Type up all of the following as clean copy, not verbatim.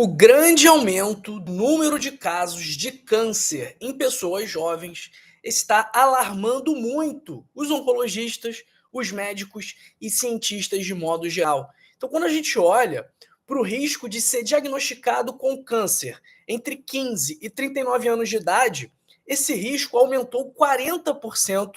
O grande aumento do número de casos de câncer em pessoas jovens está alarmando muito os oncologistas, os médicos e cientistas de modo geral. Então, quando a gente olha para o risco de ser diagnosticado com câncer entre 15 e 39 anos de idade, esse risco aumentou 40%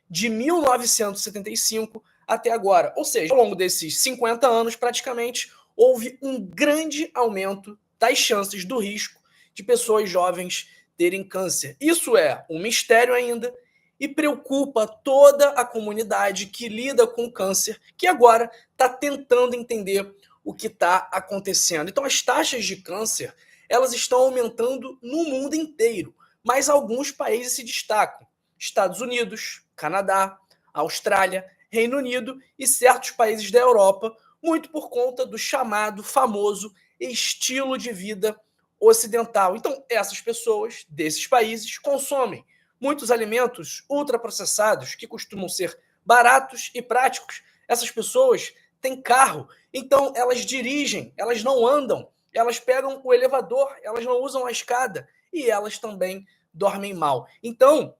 de 1975 até agora. Ou seja, ao longo desses 50 anos, praticamente, houve um grande aumento das chances do risco de pessoas jovens terem câncer. Isso é um mistério ainda e preocupa toda a comunidade que lida com câncer, que agora está tentando entender o que está acontecendo. Então, as taxas de câncer elas estão aumentando no mundo inteiro, mas alguns países se destacam: Estados Unidos, Canadá, Austrália, Reino Unido e certos países da Europa, muito por conta do chamado famoso estilo de vida ocidental. Então, essas pessoas desses países consomem muitos alimentos ultraprocessados que costumam ser baratos e práticos. Essas pessoas têm carro, então elas dirigem, elas não andam, elas pegam o elevador, elas não usam a escada e elas também dormem mal. Então,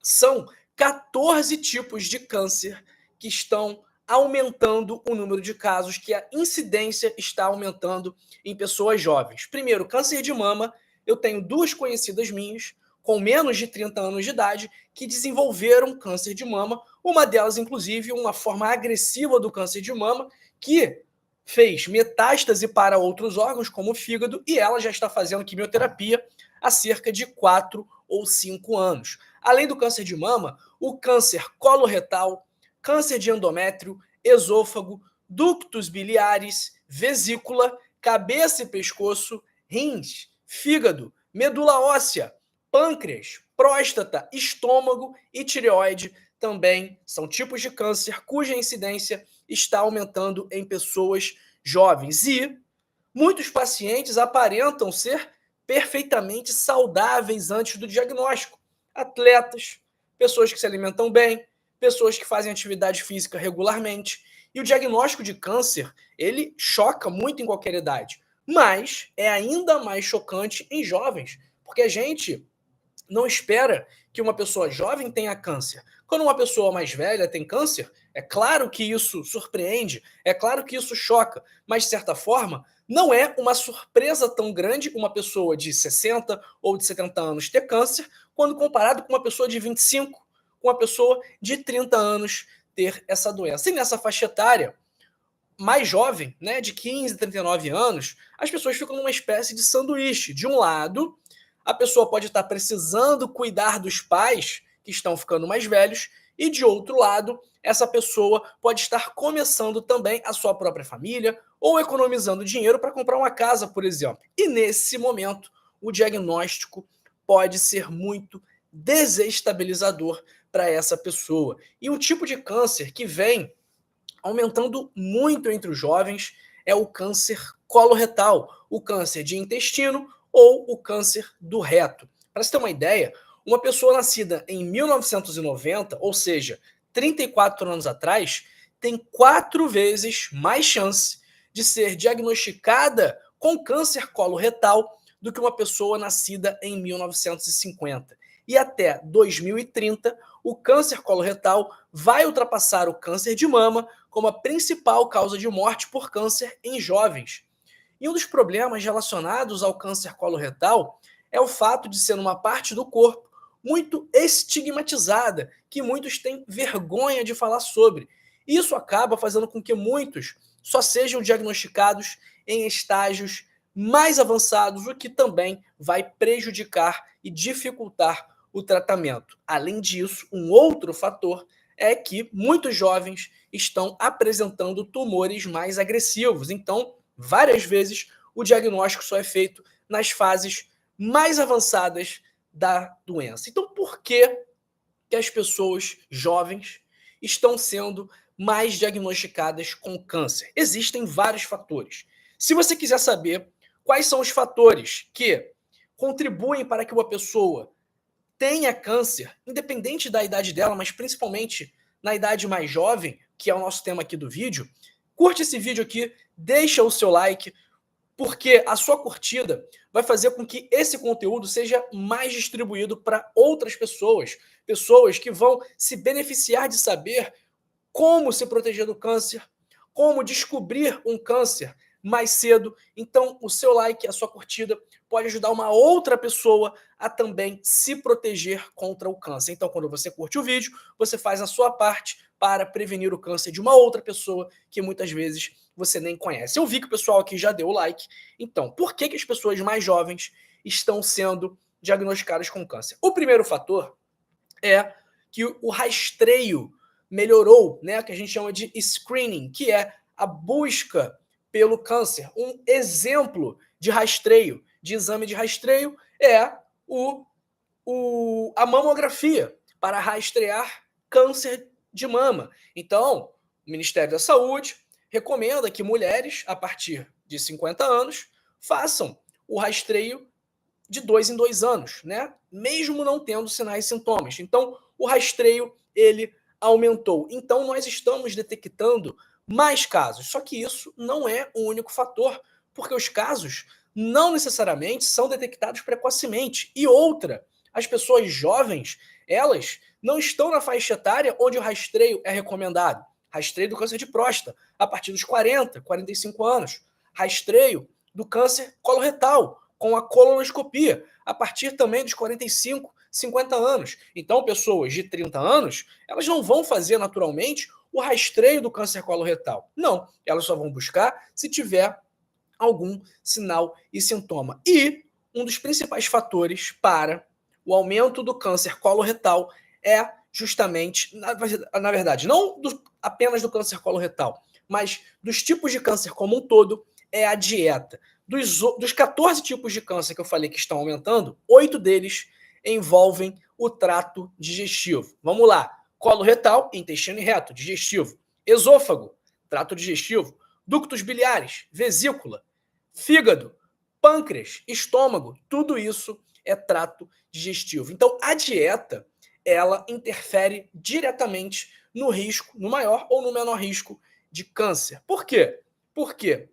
são 14 tipos de câncer que estão aumentando o número de casos, que a incidência está aumentando em pessoas jovens. Primeiro, câncer de mama. Eu tenho duas conhecidas minhas, com menos de 30 anos de idade, que desenvolveram câncer de mama. Uma delas, inclusive, uma forma agressiva do câncer de mama, que fez metástase para outros órgãos, como o fígado, e ela já está fazendo quimioterapia há cerca de 4 ou 5 anos. Além do câncer de mama, o câncer coloretal, câncer de endométrio, esôfago, ductos biliares, vesícula, cabeça e pescoço, rins, fígado, medula óssea, pâncreas, próstata, estômago e tireoide também são tipos de câncer cuja incidência está aumentando em pessoas jovens. E muitos pacientes aparentam ser perfeitamente saudáveis antes do diagnóstico. Atletas, pessoas que se alimentam bem, pessoas que fazem atividade física regularmente. E o diagnóstico de câncer, ele choca muito em qualquer idade, mas é ainda mais chocante em jovens, porque a gente não espera que uma pessoa jovem tenha câncer. Quando uma pessoa mais velha tem câncer, é claro que isso surpreende, é claro que isso choca, mas de certa forma, não é uma surpresa tão grande uma pessoa de 60 ou de 70 anos ter câncer, quando comparado com uma pessoa de 25, com uma pessoa de 30 anos ter essa doença. E nessa faixa etária, mais jovem, né, de 15 a 39 anos, as pessoas ficam numa espécie de sanduíche. De um lado, a pessoa pode estar precisando cuidar dos pais que estão ficando mais velhos, e de outro lado, essa pessoa pode estar começando também a sua própria família ou economizando dinheiro para comprar uma casa, por exemplo. E nesse momento, o diagnóstico pode ser muito desestabilizador para essa pessoa. E um tipo de câncer que vem aumentando muito entre os jovens é o câncer coloretal, o câncer de intestino ou o câncer do reto. Para você ter uma ideia, uma pessoa nascida em 1990, ou seja, 34 anos atrás, tem 4 vezes mais chance de ser diagnosticada com câncer coloretal do que uma pessoa nascida em 1950. E até 2030, o câncer coloretal vai ultrapassar o câncer de mama como a principal causa de morte por câncer em jovens. E um dos problemas relacionados ao câncer coloretal é o fato de ser uma parte do corpo muito estigmatizada, que muitos têm vergonha de falar sobre. Isso acaba fazendo com que muitos só sejam diagnosticados em estágios mais avançados, o que também vai prejudicar e dificultar o tratamento. Além disso, um outro fator é que muitos jovens estão apresentando tumores mais agressivos. Então, várias vezes, o diagnóstico só é feito nas fases mais avançadas da doença. Então, por que as pessoas jovens estão sendo mais diagnosticadas com câncer? Existem vários fatores. Se você quiser saber quais são os fatores que contribuem para que uma pessoa tenha câncer, independente da idade dela, mas principalmente na idade mais jovem, que é o nosso tema aqui do vídeo, curte esse vídeo aqui, deixa o seu like, porque a sua curtida vai fazer com que esse conteúdo seja mais distribuído para outras pessoas, pessoas que vão se beneficiar de saber como se proteger do câncer, como descobrir um câncer mais cedo. Então, o seu like, a sua curtida, pode ajudar uma outra pessoa a também se proteger contra o câncer. Então, quando você curte o vídeo, você faz a sua parte para prevenir o câncer de uma outra pessoa que muitas vezes você nem conhece. Eu vi que o pessoal aqui já deu o like. Então, por que as pessoas mais jovens estão sendo diagnosticadas com câncer? O primeiro fator é que o rastreio melhorou, né, que a gente chama de screening, que é a busca pelo câncer. Um exemplo de rastreio, de exame de rastreio, é a mamografia, para rastrear câncer de mama. Então, o Ministério da Saúde recomenda que mulheres, a partir de 50 anos, façam o rastreio de 2 em 2 anos, né? Mesmo não tendo sinais e sintomas. Então, o rastreio, ele aumentou. Então, nós estamos detectando mais casos. Só que isso não é o único fator, porque os casos não necessariamente são detectados precocemente. E outra, as pessoas jovens, elas não estão na faixa etária onde o rastreio é recomendado. Rastreio do câncer de próstata, a partir dos 40, 45 anos. Rastreio do câncer coloretal, com a colonoscopia, a partir também dos 45, 50 anos. Então, pessoas de 30 anos, elas não vão fazer naturalmente o rastreio do câncer coloretal. Não, elas só vão buscar se tiver algum sinal e sintoma. E um dos principais fatores para o aumento do câncer coloretal é justamente, na verdade, não apenas do câncer coloretal, mas dos tipos de câncer como um todo, é a dieta. Dos 14 tipos de câncer que eu falei que estão aumentando, 8 deles envolvem o trato digestivo. Vamos lá. Colo retal, intestino e reto, digestivo. Esôfago, trato digestivo. Ductos biliares, vesícula. Fígado, pâncreas, estômago, tudo isso é trato digestivo. Então, a dieta, ela interfere diretamente no risco, no maior ou no menor risco de câncer. Por quê? Porque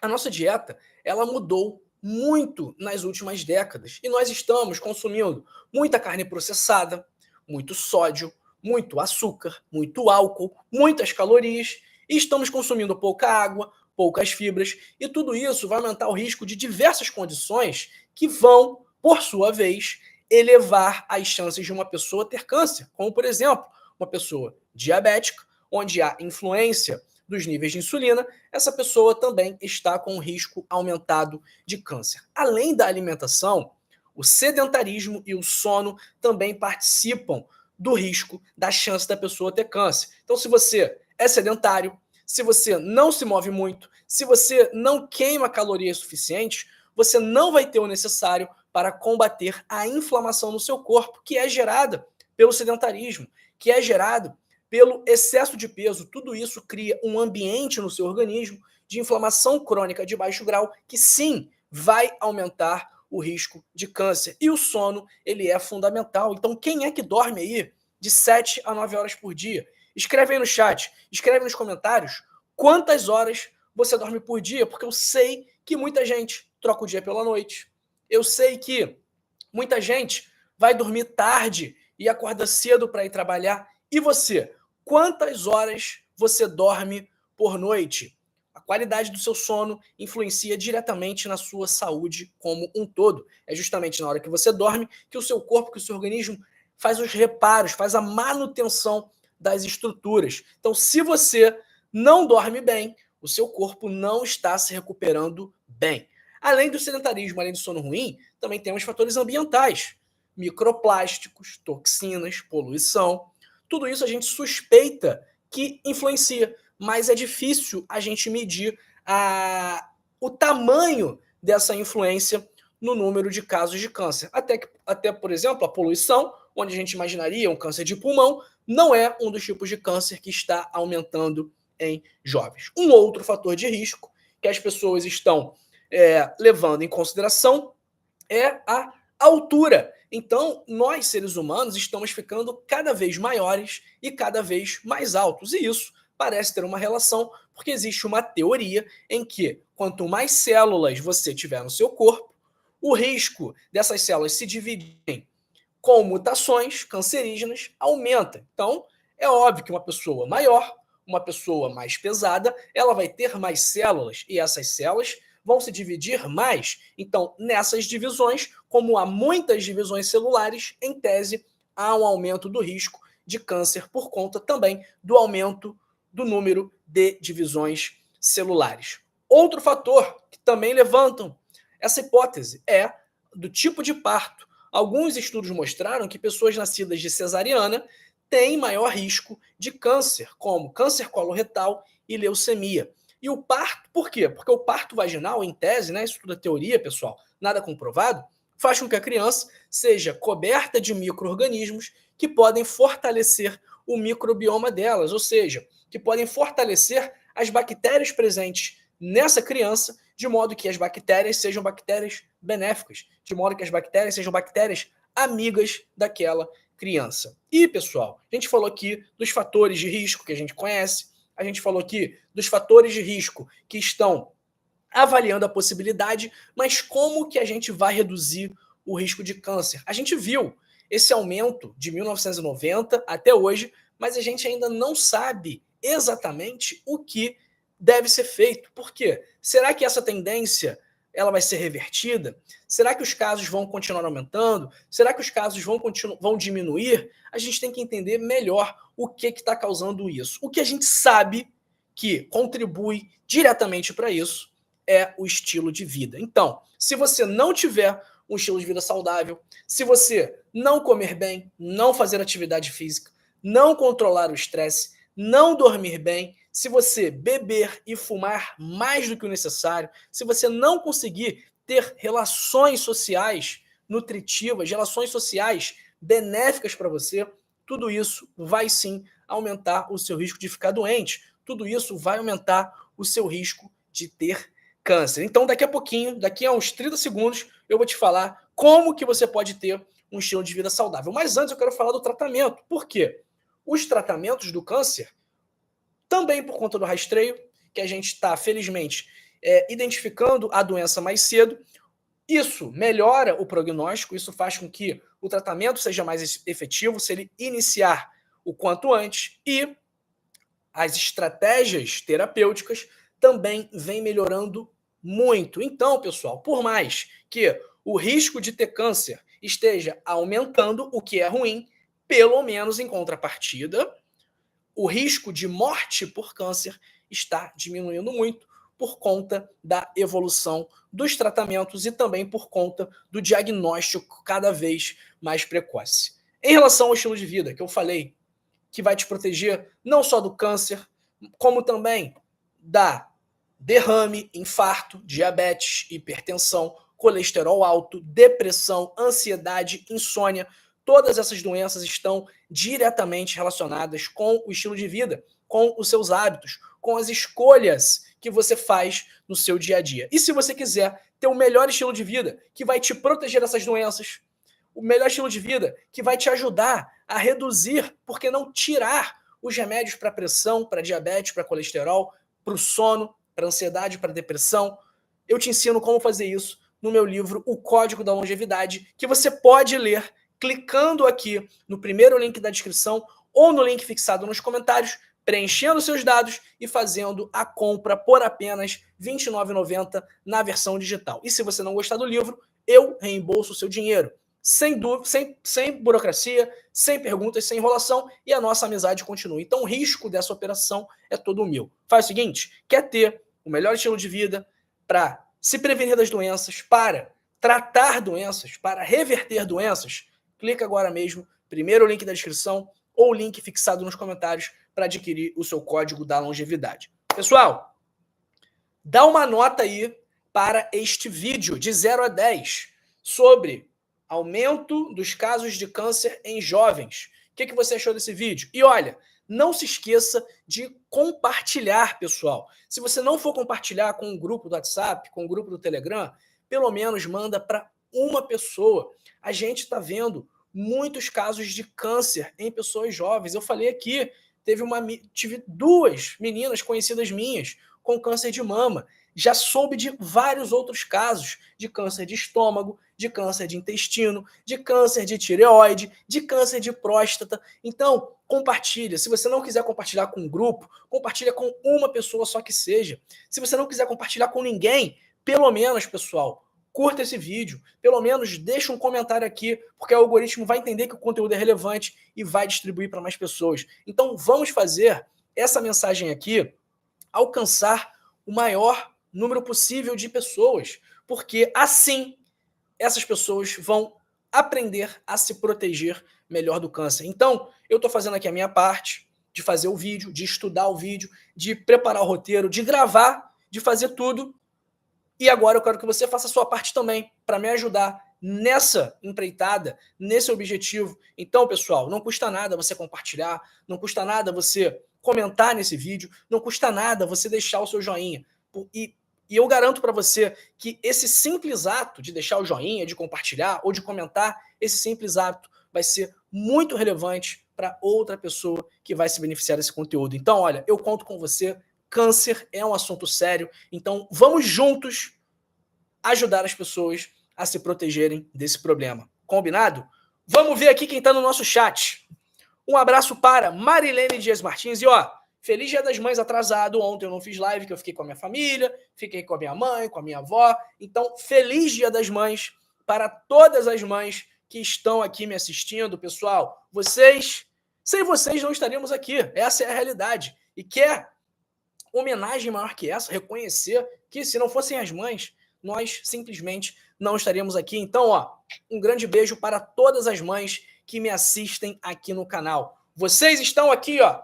a nossa dieta, ela mudou muito nas últimas décadas e nós estamos consumindo muita carne processada, muito sódio, muito açúcar, muito álcool, muitas calorias e estamos consumindo pouca água, poucas fibras e tudo isso vai aumentar o risco de diversas condições que vão, por sua vez, elevar as chances de uma pessoa ter câncer, como por exemplo, uma pessoa diabética, onde há influência dos níveis de insulina, essa pessoa também está com um risco aumentado de câncer. Além da alimentação, o sedentarismo e o sono também participam do risco, da chance da pessoa ter câncer. Então, se você é sedentário, se você não se move muito, se você não queima calorias suficientes, você não vai ter o necessário para combater a inflamação no seu corpo, que é gerada pelo sedentarismo, que é gerado pelo excesso de peso. Tudo isso cria um ambiente no seu organismo de inflamação crônica de baixo grau, que sim, vai aumentar o risco de câncer. E o sono, ele é fundamental. Então, quem é que dorme aí de 7 a 9 horas por dia? Escreve aí no chat, escreve nos comentários quantas horas você dorme por dia, porque eu sei que muita gente troca o dia pela noite. Eu sei que muita gente vai dormir tarde e acorda cedo para ir trabalhar. E você? Quantas horas você dorme por noite? A qualidade do seu sono influencia diretamente na sua saúde como um todo. É justamente na hora que você dorme que o seu corpo, que o seu organismo faz os reparos, faz a manutenção das estruturas. Então, se você não dorme bem, o seu corpo não está se recuperando bem. Além do sedentarismo, além do sono ruim, também temos fatores ambientais, microplásticos, toxinas, poluição. Tudo isso a gente suspeita que influencia, mas é difícil a gente medir o tamanho dessa influência no número de casos de câncer. Até, por exemplo, a poluição, onde a gente imaginaria um câncer de pulmão, não é um dos tipos de câncer que está aumentando em jovens. Um outro fator de risco que as pessoas estão levando em consideração é a altura. Então, nós, seres humanos, estamos ficando cada vez maiores e cada vez mais altos. E isso parece ter uma relação, porque existe uma teoria em que quanto mais células você tiver no seu corpo, o risco dessas células se dividirem com mutações cancerígenas aumenta. Então, é óbvio que uma pessoa maior, uma pessoa mais pesada, ela vai ter mais células e essas células vão se dividir mais. Então, nessas divisões, como há muitas divisões celulares, em tese, há um aumento do risco de câncer por conta também do aumento do número de divisões celulares. Outro fator que também levantam essa hipótese é do tipo de parto. Alguns estudos mostraram que pessoas nascidas de cesariana têm maior risco de câncer, como câncer coloretal e leucemia. E o parto, por quê? Porque o parto vaginal, em tese, né, isso tudo é teoria, pessoal, nada comprovado, faz com que a criança seja coberta de micro-organismos que podem fortalecer o microbioma delas, ou seja, que podem fortalecer as bactérias presentes nessa criança, de modo que as bactérias sejam bactérias benéficas, de modo que as bactérias sejam bactérias amigas daquela criança. E, pessoal, a gente falou aqui dos fatores de risco que a gente conhece, a gente falou aqui dos fatores de risco que estão avaliando a possibilidade, mas como que a gente vai reduzir o risco de câncer? A gente viu esse aumento de 1990 até hoje, mas a gente ainda não sabe exatamente o que deve ser feito. Por quê? Será que essa tendência ela vai ser revertida? Será que os casos vão continuar aumentando? Será que os casos vão diminuir? A gente tem que entender melhor o que está causando isso. O que a gente sabe que contribui diretamente para isso é o estilo de vida. Então, se você não tiver um estilo de vida saudável, se você não comer bem, não fazer atividade física, não controlar o estresse, não dormir bem, se você beber e fumar mais do que o necessário, se você não conseguir ter relações sociais nutritivas, relações sociais benéficas para você, tudo isso vai sim aumentar o seu risco de ficar doente. Tudo isso vai aumentar o seu risco de ter câncer. Então, daqui a pouquinho, daqui a uns 30 segundos, eu vou te falar como que você pode ter um estilo de vida saudável. Mas antes eu quero falar do tratamento. Por quê? Os tratamentos do câncer, também por conta do rastreio, que a gente está, felizmente, identificando a doença mais cedo, isso melhora o prognóstico, isso faz com que o tratamento seja mais efetivo se ele iniciar o quanto antes, e as estratégias terapêuticas também vêm melhorando muito. Então, pessoal, por mais que o risco de ter câncer esteja aumentando, o que é ruim, pelo menos em contrapartida, o risco de morte por câncer está diminuindo muito por conta da evolução dos tratamentos e também por conta do diagnóstico cada vez mais precoce. Em relação ao estilo de vida, que eu falei, que vai te proteger não só do câncer, como também da derrame, infarto, diabetes, hipertensão, colesterol alto, depressão, ansiedade, insônia. Todas essas doenças estão diretamente relacionadas com o estilo de vida, com os seus hábitos, com as escolhas que você faz no seu dia a dia. E se você quiser ter o melhor estilo de vida que vai te proteger dessas doenças, o melhor estilo de vida que vai te ajudar a reduzir, por que não tirar os remédios para pressão, para diabetes, para colesterol, para o sono, para ansiedade, para depressão, eu te ensino como fazer isso no meu livro O Código da Longevidade, que você pode ler clicando aqui no primeiro link da descrição ou no link fixado nos comentários, preenchendo seus dados e fazendo a compra por apenas R$ 29,90 na versão digital. E se você não gostar do livro, eu reembolso o seu dinheiro. Sem dúvida, sem burocracia, sem perguntas, sem enrolação, e a nossa amizade continua. Então o risco dessa operação é todo meu. Faz o seguinte, quer ter o melhor estilo de vida para se prevenir das doenças, para tratar doenças, para reverter doenças, clica agora mesmo, primeiro link da descrição ou o link fixado nos comentários para adquirir o seu código da longevidade. Pessoal, dá uma nota aí para este vídeo de 0 a 10 sobre aumento dos casos de câncer em jovens. O que você achou desse vídeo? E olha, não se esqueça de compartilhar, pessoal. Se você não for compartilhar com um grupo do WhatsApp, com um grupo do Telegram, pelo menos manda para uma pessoa. A gente está vendo muitos casos de câncer em pessoas jovens. Eu falei aqui tive 2 meninas conhecidas minhas com câncer de mama. Já soube de vários outros casos de câncer de estômago, de câncer de intestino, de câncer de tireoide, de câncer de próstata. Então, compartilha. Se você não quiser compartilhar com um grupo, compartilha com uma pessoa só que seja. Se você não quiser compartilhar com ninguém, pelo menos, pessoal, curta esse vídeo. Pelo menos deixa um comentário aqui, porque o algoritmo vai entender que o conteúdo é relevante e vai distribuir para mais pessoas. Então, vamos fazer essa mensagem aqui alcançar o maior número possível de pessoas, porque assim essas pessoas vão aprender a se proteger melhor do câncer. Então, eu estou fazendo aqui a minha parte de fazer o vídeo, de estudar o vídeo, de preparar o roteiro, de gravar, de fazer tudo. E agora eu quero que você faça a sua parte também para me ajudar nessa empreitada, nesse objetivo. Então, pessoal, não custa nada você compartilhar, não custa nada você comentar nesse vídeo, não custa nada você deixar o seu joinha. E eu garanto para você que esse simples ato de deixar o joinha, de compartilhar ou de comentar, esse simples ato vai ser muito relevante para outra pessoa que vai se beneficiar desse conteúdo. Então, olha, eu conto com você. Câncer é um assunto sério, então vamos juntos ajudar as pessoas a se protegerem desse problema. Combinado? Vamos ver aqui quem está no nosso chat. Um abraço para Marilene Dias Martins. E ó, feliz Dia das Mães atrasado. Ontem eu não fiz live, que eu fiquei com a minha família, fiquei com a minha mãe, com a minha avó. Então, feliz Dia das Mães para todas as mães que estão aqui me assistindo. Pessoal, sem vocês não estaríamos aqui. Essa é a realidade. E quer homenagem maior que essa, reconhecer que se não fossem as mães, nós simplesmente não estaríamos aqui. Então, ó, um grande beijo para todas as mães que me assistem aqui no canal. Vocês estão aqui, ó,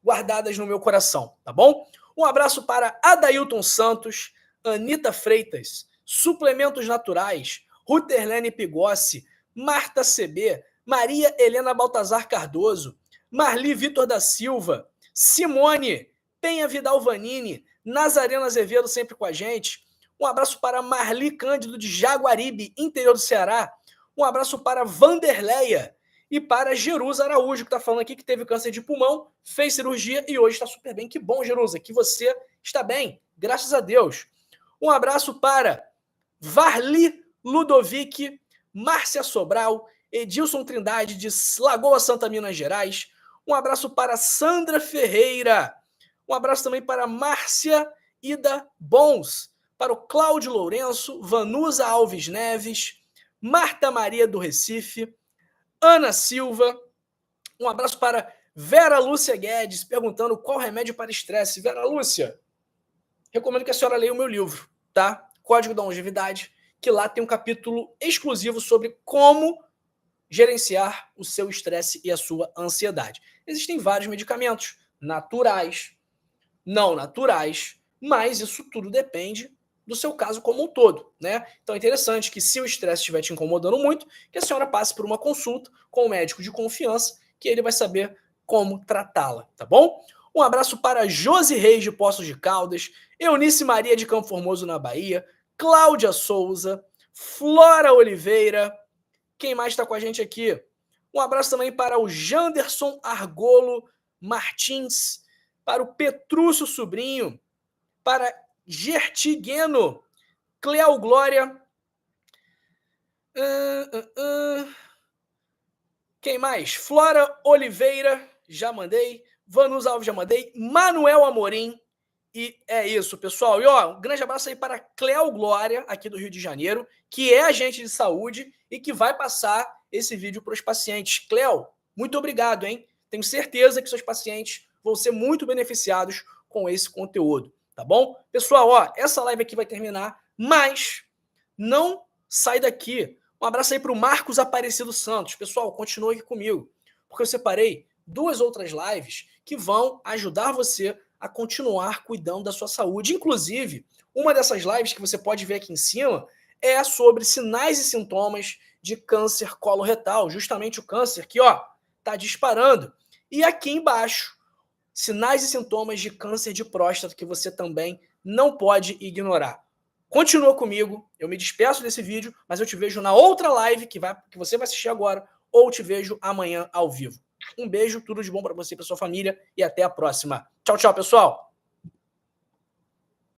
guardadas no meu coração, tá bom? Um abraço para Adailton Santos, Anita Freitas, Suplementos Naturais, Ruterlene Pigossi, Marta CB, Maria Helena Baltazar Cardoso, Marli Vitor da Silva, Simone, Penha Vidal Vanini, Nazarena Azevedo sempre com a gente. Um abraço para Marli Cândido de Jaguaribe, interior do Ceará. Um abraço para Vanderleia e para Jerusa Araújo, que está falando aqui que teve câncer de pulmão, fez cirurgia e hoje está super bem. Que bom, Jerusa, que você está bem. Graças a Deus. Um abraço para Varli Ludovic, Márcia Sobral, Edilson Trindade de Lagoa Santa, Minas Gerais. Um abraço para Sandra Ferreira. Um abraço também para Márcia Ida Bons, para o Cláudio Lourenço, Vanusa Alves Neves, Marta Maria do Recife, Ana Silva. Um abraço para Vera Lúcia Guedes, perguntando qual remédio para estresse. Vera Lúcia, recomendo que a senhora leia o meu livro, tá? Código da Longevidade, que lá tem um capítulo exclusivo sobre como gerenciar o seu estresse e a sua ansiedade. Existem vários medicamentos naturais, não naturais, mas isso tudo depende do seu caso como um todo, né? Então é interessante que se o estresse estiver te incomodando muito, que a senhora passe por uma consulta com um médico de confiança, que ele vai saber como tratá-la, tá bom? Um abraço para Josi Reis de Poços de Caldas, Eunice Maria de Campo Formoso na Bahia, Cláudia Souza, Flora Oliveira. Quem mais está com a gente aqui? Um abraço também para o Janderson Argolo Martins, para o Petrúcio Sobrinho, para Gertigueno, Cleo Glória. Quem mais? Flora Oliveira, já mandei. Vanus Alves, já mandei. Manuel Amorim. E é isso, pessoal. E ó, um grande abraço aí para Cleo Glória, aqui do Rio de Janeiro, que é agente de saúde e que vai passar esse vídeo para os pacientes. Cleo, muito obrigado, hein? Tenho certeza que seus pacientes vão ser muito beneficiados com esse conteúdo, tá bom? Pessoal, ó, essa live aqui vai terminar, mas não sai daqui. Um abraço aí para o Marcos Aparecido Santos. Pessoal, continue aqui comigo, porque eu separei 2 outras lives que vão ajudar você a continuar cuidando da sua saúde. Inclusive, uma dessas lives que você pode ver aqui em cima é sobre sinais e sintomas de câncer coloretal. Justamente o câncer que, ó, tá disparando. E aqui embaixo, sinais e sintomas de câncer de próstata que você também não pode ignorar. Continua comigo, eu me despeço desse vídeo, mas eu te vejo na outra live que você vai assistir agora, ou te vejo amanhã ao vivo. Um beijo, tudo de bom para você e para sua família e até a próxima. Tchau, tchau, pessoal!